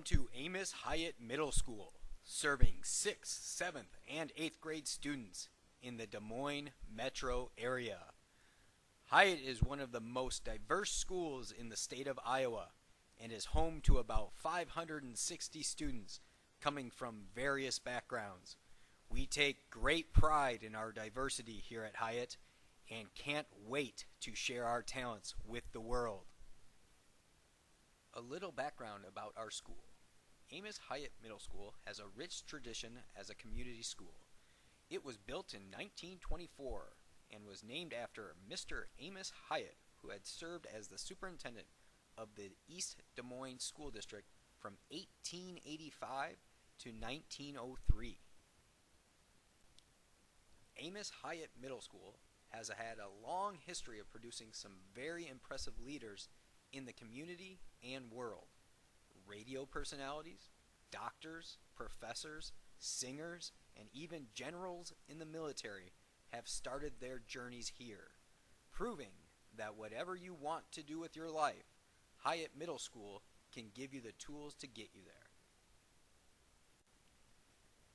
Welcome to Amos Hiatt Middle School, serving 6th, 7th, and 8th grade students in the Des Moines metro area. Hyatt is one of the most diverse schools in the state of Iowa and is home to about 560 students coming from various backgrounds. We take great pride in our diversity here at Hyatt and can't wait to share our talents with the world. A little background about our school. Amos Hiatt Middle School has a rich tradition as a community school. It was built in 1924 and was named after Mr. Amos Hiatt, who had served as the superintendent of the East Des Moines School District from 1885 to 1903. Amos Hiatt Middle School has had a long history of producing some very impressive leaders in the community and world. Radio personalities, doctors, professors, singers, and even generals in the military have started their journeys here, proving that whatever you want to do with your life, Hyatt Middle School can give you the tools to get you there.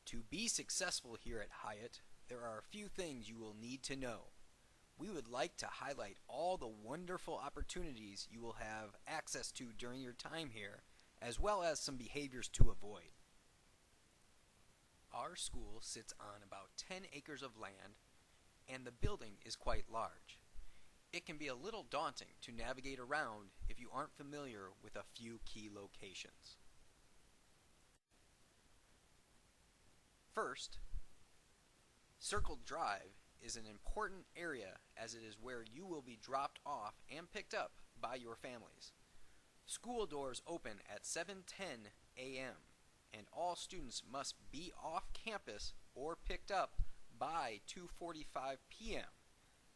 To be successful here at Hyatt, there are a few things you will need to know. We would like to highlight all the wonderful opportunities you will have access to during your time here, as well as some behaviors to avoid. Our school sits on about 10 acres of land, and the building is quite large. It can be a little daunting to navigate around if you aren't familiar with a few key locations. First, Circle Drive is an important area as it is where you will be dropped off and picked up by your families. School doors open at 7:10 a.m. and all students must be off campus or picked up by 2:45 p.m.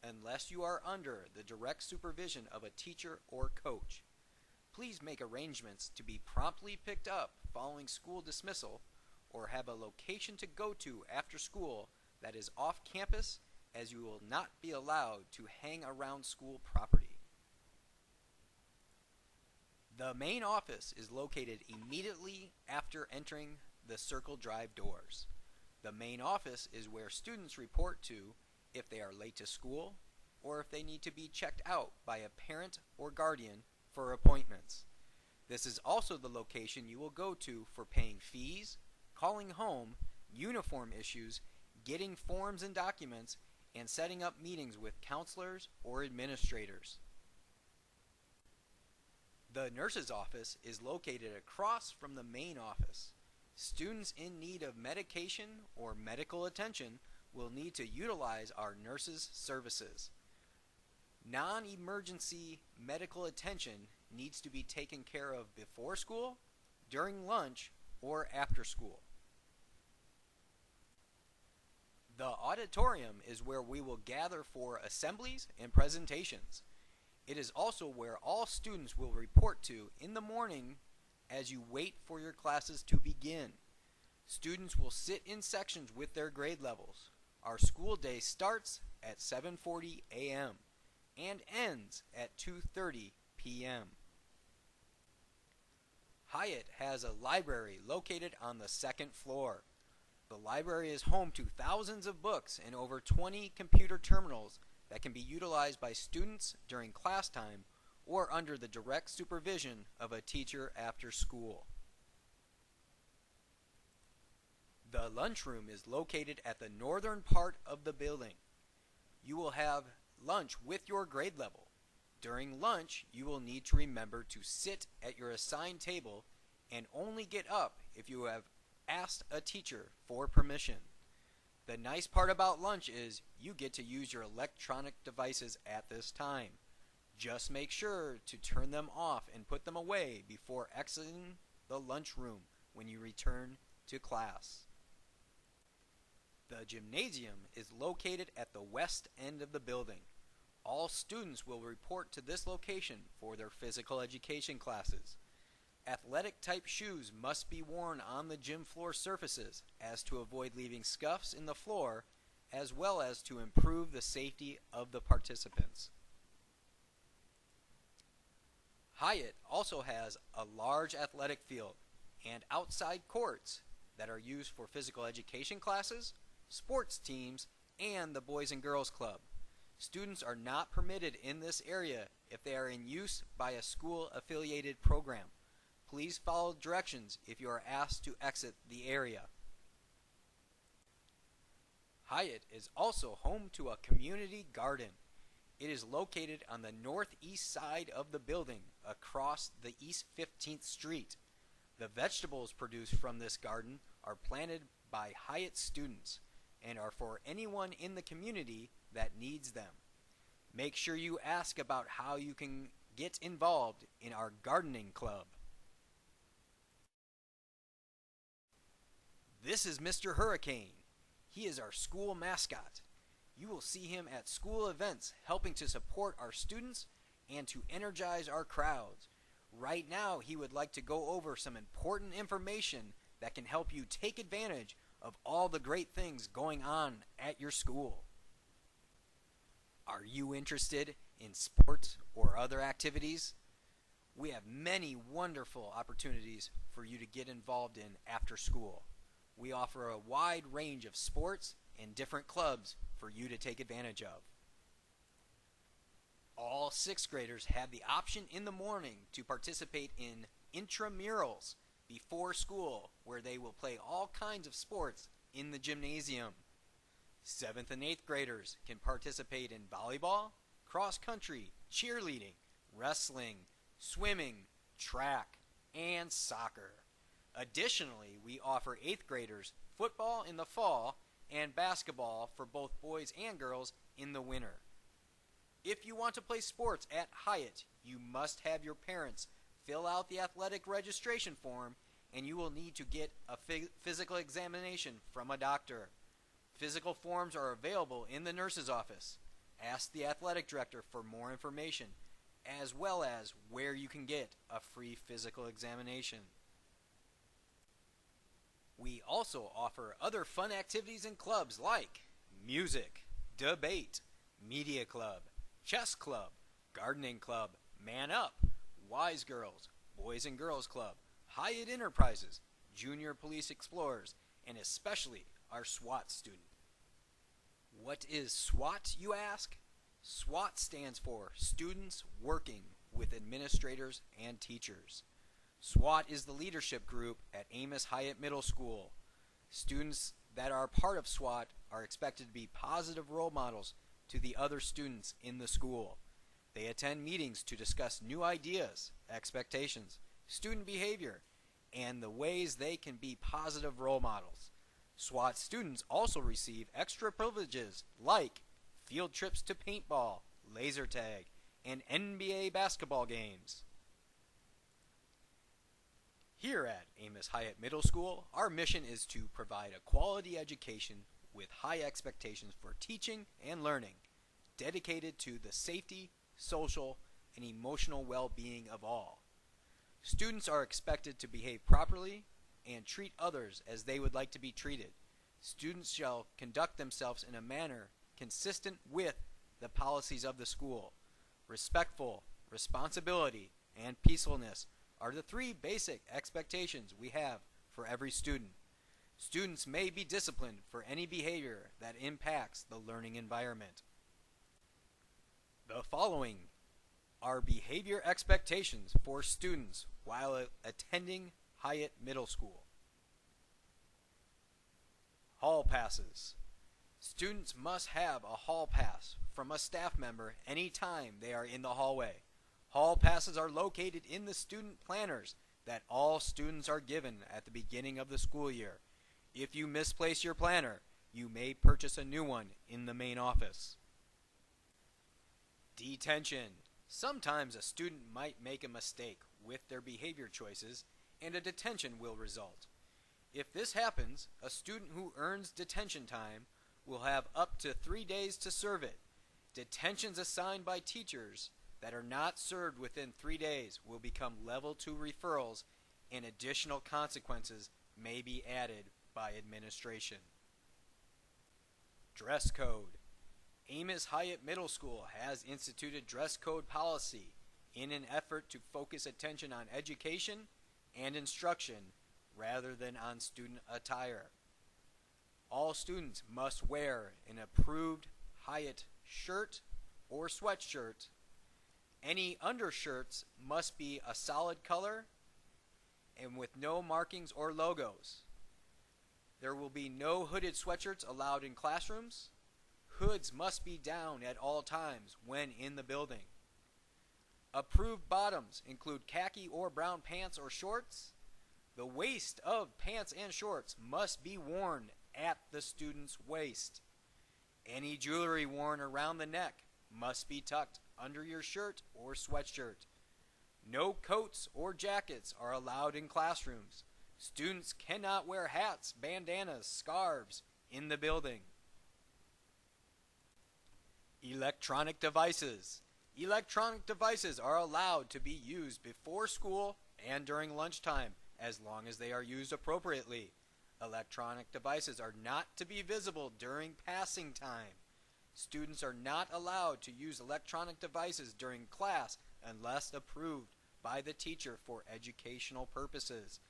unless you are under the direct supervision of a teacher or coach. Please make arrangements to be promptly picked up following school dismissal or have a location to go to after school that is off campus, as you will not be allowed to hang around school property. The main office is located immediately after entering the Circle Drive doors. The main office is where students report to if they are late to school or if they need to be checked out by a parent or guardian for appointments. This is also the location you will go to for paying fees, calling home, uniform issues, getting forms and documents, and setting up meetings with counselors or administrators. The nurse's office is located across from the main office. Students in need of medication or medical attention will need to utilize our nurses' services. Non-emergency medical attention needs to be taken care of before school, during lunch, or after school. The auditorium is where we will gather for assemblies and presentations. It is also where all students will report to in the morning as you wait for your classes to begin. Students will sit in sections with their grade levels. Our school day starts at 7:40 a.m. and ends at 2:30 p.m. Hyatt has a library located on the second floor. The library is home to thousands of books and over 20 computer terminals that can be utilized by students during class time or under the direct supervision of a teacher after school. The lunchroom is located at the northern part of the building. You will have lunch with your grade level. During lunch, you will need to remember to sit at your assigned table and only get up if you have asked a teacher for permission. The nice part about lunch is you get to use your electronic devices at this time. Just make sure to turn them off and put them away before exiting the lunchroom when you return to class. The gymnasium is located at the west end of the building. All students will report to this location for their physical education classes. Athletic type shoes must be worn on the gym floor surfaces as to avoid leaving scuffs in the floor, as well as to improve the safety of the participants. Hyatt also has a large athletic field. and outside courts that are used for physical education classes, sports teams, and the Boys and Girls Club. Students are not permitted in this area if they are in use by a school-affiliated program. Please follow directions if you are asked to exit the area. Hyatt is also home to a community garden. It is located on the northeast side of the building, across the East 15th Street. The vegetables produced from this garden are planted by Hyatt students and are for anyone in the community that needs them. Make sure you ask about how you can get involved in our gardening club. This is Mr. Hurricane. He is our school mascot. You will see him at school events helping to support our students and to energize our crowds. Right now, he would like to go over some important information that can help you take advantage of all the great things going on at your school. Are you interested in sports or other activities? We have many wonderful opportunities for you to get involved in after school. We offer a wide range of sports and different clubs for you to take advantage of. All 6th graders have the option in the morning to participate in intramurals before school, where they will play all kinds of sports in the gymnasium. 7th and 8th graders can participate in volleyball, cross country, cheerleading, wrestling, swimming, track, and soccer. Additionally, we offer 8th graders football in the fall and basketball for both boys and girls in the winter. If you want to play sports at Hyatt, you must have your parents fill out the athletic registration form, and you will need to get a physical examination from a doctor. Physical forms are available in the nurse's office. Ask the athletic director for more information, as well as where you can get a free physical examination. We also offer other fun activities and clubs like music, debate, media club, chess club, gardening club, man up, wise girls, boys and girls club, Hyatt Enterprises, junior police explorers, and especially our SWAT student. What is SWAT, you ask? SWAT stands for Students Working with Administrators and Teachers. SWAT is the leadership group at Amos Hiatt Middle School. Students that are part of SWAT are expected to be positive role models to the other students in the school. They attend meetings to discuss new ideas, expectations, student behavior, and the ways they can be positive role models. SWAT students also receive extra privileges like field trips to paintball, laser tag, and NBA basketball games. Here at Amos Hiatt Middle School, our mission is to provide a quality education with high expectations for teaching and learning, dedicated to the safety, social, and emotional well-being of all. Students are expected to behave properly and treat others as they would like to be treated. Students shall conduct themselves in a manner consistent with the policies of the school. Respectful, responsibility, and peacefulness are the 3 basic expectations we have for every student. Students may be disciplined for any behavior that impacts the learning environment. The following are behavior expectations for students while attending Hiatt Middle School. Hall passes. Students must have a hall pass from a staff member anytime they are in the hallway. Hall passes are located in the student planners that all students are given at the beginning of the school year. If you misplace your planner, you may purchase a new one in the main office. Detention. Sometimes a student might make a mistake with their behavior choices and a detention will result. If this happens, a student who earns detention time will have up to 3 days to serve it. Detentions assigned by teachers that are not served within 3 days will become level 2 referrals, and additional consequences may be added by administration. Dress code. Amos Hiatt Middle School has instituted dress code policy in an effort to focus attention on education and instruction rather than on student attire. All students must wear an approved Hyatt shirt or sweatshirt. Any undershirts must be a solid color and with no markings or logos. There will be no hooded sweatshirts allowed in classrooms. Hoods must be down at all times when in the building. Approved bottoms include khaki or brown pants or shorts. The waist of pants and shorts must be worn at the student's waist. Any jewelry worn around the neck must be tucked under your shirt or sweatshirt. No coats or jackets are allowed in classrooms. Students cannot wear hats, bandanas, scarves in the building. Electronic devices. Electronic devices are allowed to be used before school and during lunchtime as long as they are used appropriately. Electronic devices are not to be visible during passing time. Students are not allowed to use electronic devices during class unless approved by the teacher for educational purposes.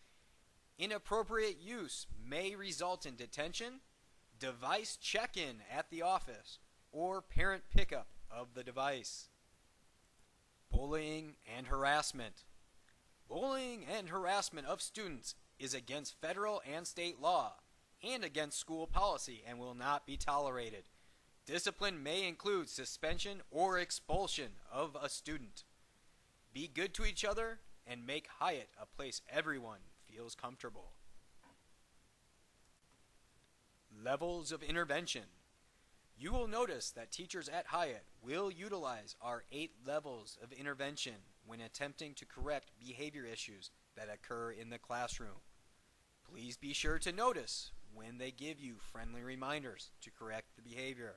Inappropriate use may result in detention, device check-in at the office, or parent pickup of the device. Bullying and harassment. Bullying and harassment of students is against federal and state law and against school policy and will not be tolerated. Discipline may include suspension or expulsion of a student. Be good to each other and make Hyatt a place everyone feels comfortable. Levels of intervention. You will notice that teachers at Hyatt will utilize our 8 levels of intervention when attempting to correct behavior issues that occur in the classroom. Please be sure to notice when they give you friendly reminders to correct the behavior.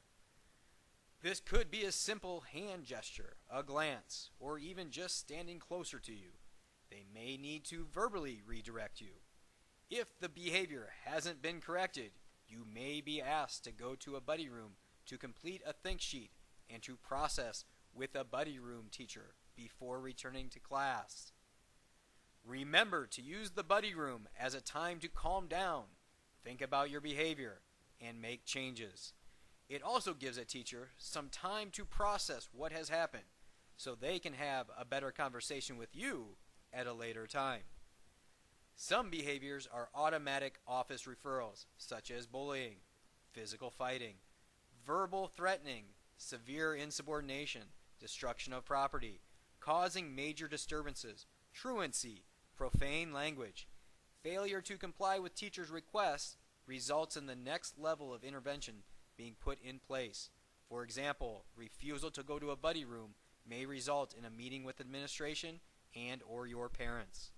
This could be a simple hand gesture, a glance, or even just standing closer to you. They may need to verbally redirect you. If the behavior hasn't been corrected, you may be asked to go to a buddy room to complete a think sheet and to process with a buddy room teacher before returning to class. Remember to use the buddy room as a time to calm down, think about your behavior, and make changes. It also gives a teacher some time to process what has happened so they can have a better conversation with you at a later time. Some behaviors are automatic office referrals, such as bullying, physical fighting, verbal threatening, severe insubordination, destruction of property, causing major disturbances, truancy, profane language. Failure to comply with teachers' requests results in the next level of intervention being put in place. For example, refusal to go to a buddy room may result in a meeting with administration and or your parents.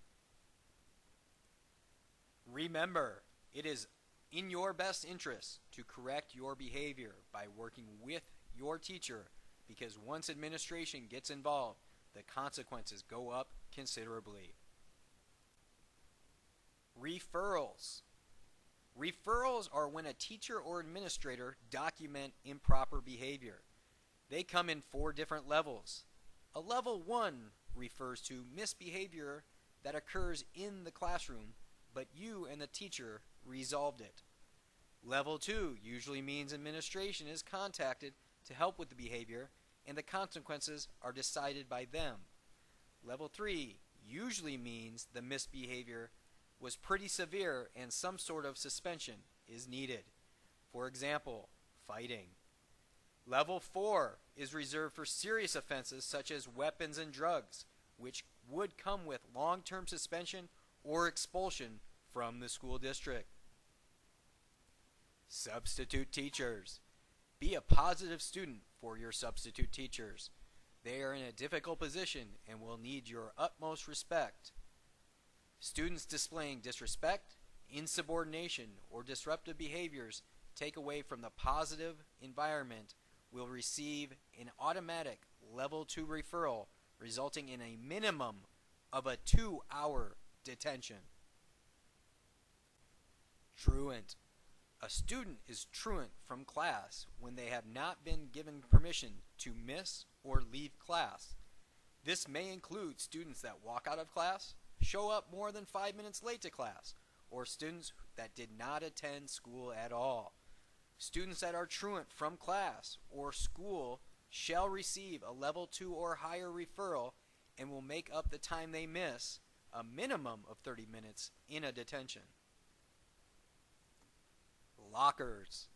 Remember, it is in your best interest to correct your behavior by working with your teacher, because once administration gets involved, the consequences go up considerably. Referrals. Referrals are when a teacher or administrator document improper behavior. They come in 4 different levels. A level 1 refers to misbehavior that occurs in the classroom, but you and the teacher resolved it. Level 2 usually means administration is contacted to help with the behavior and the consequences are decided by them. Level 3 usually means the misbehavior was pretty severe and some sort of suspension is needed. For example, fighting. Level 4 is reserved for serious offenses such as weapons and drugs, which would come with long-term suspension or expulsion from the school district. Substitute teachers. Be a positive student for your substitute teachers. They are in a difficult position and will need your utmost respect. Students displaying disrespect, insubordination, or disruptive behaviors take away from the positive environment will receive an automatic level 2 referral, resulting in a minimum of a 2-hour detention. Truant. A student is truant from class when they have not been given permission to miss or leave class. This may include students that walk out of class, show up more than 5 minutes late to class, or students that did not attend school at all. Students that are truant from class or school shall receive a level 2 or higher referral and will make up the time they miss, a minimum of 30 minutes, in a detention. Lockers.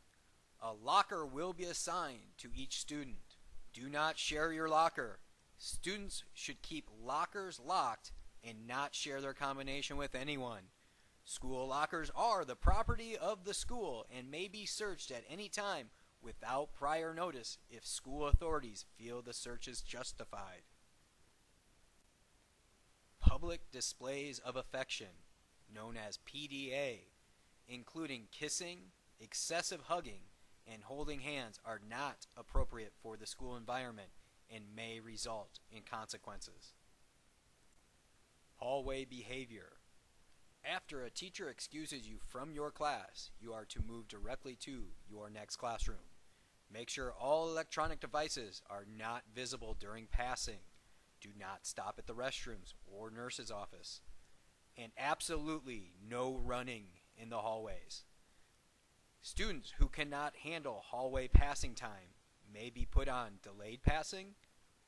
A locker will be assigned to each student. Do not share your locker. Students should keep lockers locked and not share their combination with anyone. School lockers are the property of the school and may be searched at any time without prior notice if school authorities feel the search is justified. Public displays of affection, known as PDA, including kissing, excessive hugging, and holding hands, are not appropriate for the school environment and may result in consequences. Hallway behavior. After a teacher excuses you from your class, you are to move directly to your next classroom. Make sure all electronic devices are not visible during passing. Do not stop at the restrooms or nurse's office. And absolutely no running in the hallways. Students who cannot handle hallway passing time may be put on delayed passing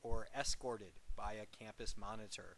or escorted by a campus monitor.